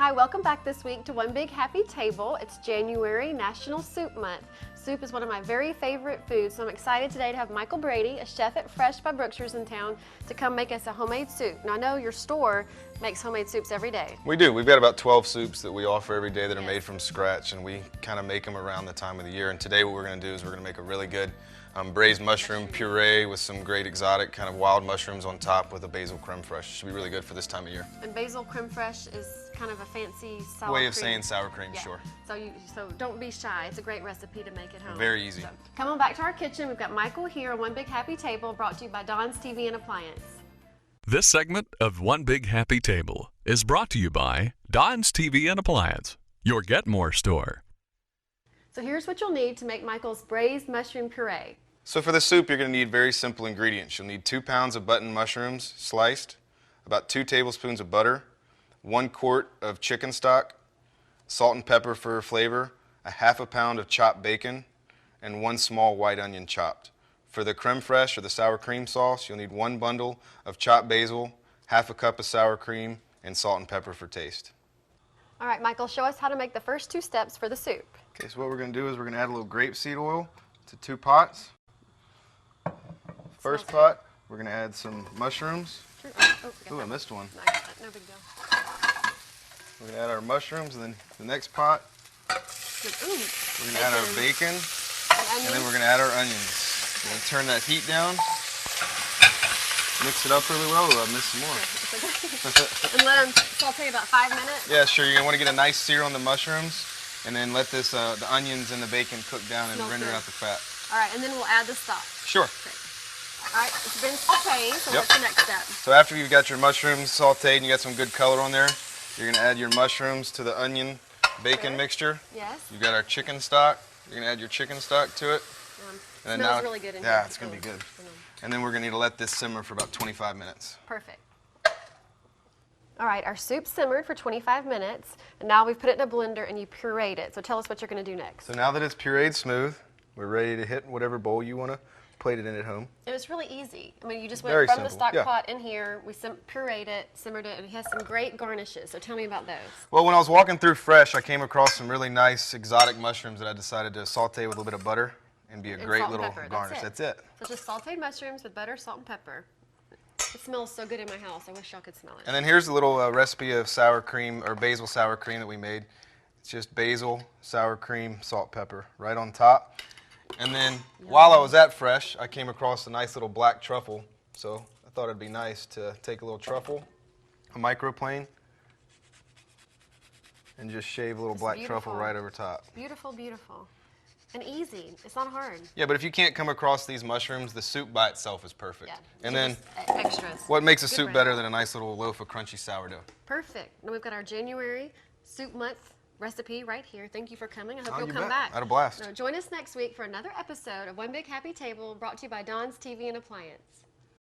Hi, welcome back this week to One Big Happy Table. It's January, National Soup Month. Soup is one of my very favorite foods, so I'm excited today to have Michael Brady, a chef at Fresh by Brookshire's in town, to come make us a homemade soup. Now I know your store makes homemade soups every day. We do. We've got about 12 soups that we offer every day that are made from scratch, and we kind of make them around the time of the year. And today what we're going to do is we're going to make a really good braised mushroom puree with some great exotic kind of wild mushrooms on top with a basil creme fraiche. Should be really good for this time of year. And basil creme fraiche is kind of a fancy sour way cream. of saying sour cream, yeah. Sure. So don't be shy. It's a great recipe to make at home. Very easy. So, come on back to our kitchen. We've got Michael here on One Big Happy Table, brought to you by Don's TV and Appliance. This segment of One Big Happy Table is brought to you by Don's TV and Appliance, your Get More store. So here's what you'll need to make Michael's braised mushroom puree. So for the soup, you're going to need very simple ingredients. You'll need 2 pounds of button mushrooms sliced, about 2 tablespoons of butter, 1 quart of chicken stock, salt and pepper for flavor, a half a pound of chopped bacon, and 1 small white onion chopped. For the creme fraiche or the sour cream sauce, you'll need 1 bundle of chopped basil, half a cup of sour cream, and salt and pepper for taste. All right, Michael, show us how to make the first 2 steps for the soup. Okay, so what we're going to do is we're going to add a little grapeseed oil to 2 pots. First pot, we're going to add some mushrooms. Sure. Ooh, I missed one. No big deal. We're going to add our mushrooms, and then the next pot, Ooh, we're going to add our bacon, and then we're going to add our onions. We're going to turn that heat down, mix it up really well. Ooh, I missed some more. And let them saute about 5 minutes? Yeah, sure. You're going to want to get a nice sear on the mushrooms, and then let this the onions and the bacon cook down and render out the fat. All right, and then we'll add the stock. Sure. Okay. All right, it's been sauteed, so what's the next step? So after you've got your mushrooms sauteed and you got some good color on there, you're going to add your mushrooms to the onion bacon mixture. Yes. You've got our chicken stock. You're going to add your chicken stock to it. And then smells really good in here. Yeah, it's going to be good. And then we're going to need to let this simmer for about 25 minutes. Perfect. All right, our soup simmered for 25 minutes, and now we've put it in a blender and you pureed it. So tell us what you're going to do next. So now that it's pureed smooth, we're ready to hit whatever bowl you want to plate it in at home. It was really easy. I mean, you just went Very from simple. the stock pot in here, we pureed it, simmered it, and it has some great garnishes. So tell me about those. Well, when I was walking through Fresh, I came across some really nice exotic mushrooms that I decided to saute with a little bit of butter and be a great little garnish. That's it. So just sauteed mushrooms with butter, salt, and pepper. It smells so good in my house. I wish y'all could smell it. And then here's a little recipe of sour cream, or basil sour cream that we made. It's just basil, sour cream, salt, pepper right on top. And then while I was at Fresh, I came across a nice little black truffle. So I thought it'd be nice to take a little truffle, a microplane, and just shave a little black truffle right over top. Beautiful, beautiful. And easy. It's not hard. Yeah, but if you can't come across these mushrooms, the soup by itself is perfect. Yeah. And then extras. what makes a soup better than a nice little loaf of crunchy sourdough? Perfect. Now we've got our January soup month recipe right here. Thank you for coming. I hope you'll you come bet. back. I had a blast. Now join us next week for another episode of One Big Happy Table, brought to you by Don's TV and Appliance.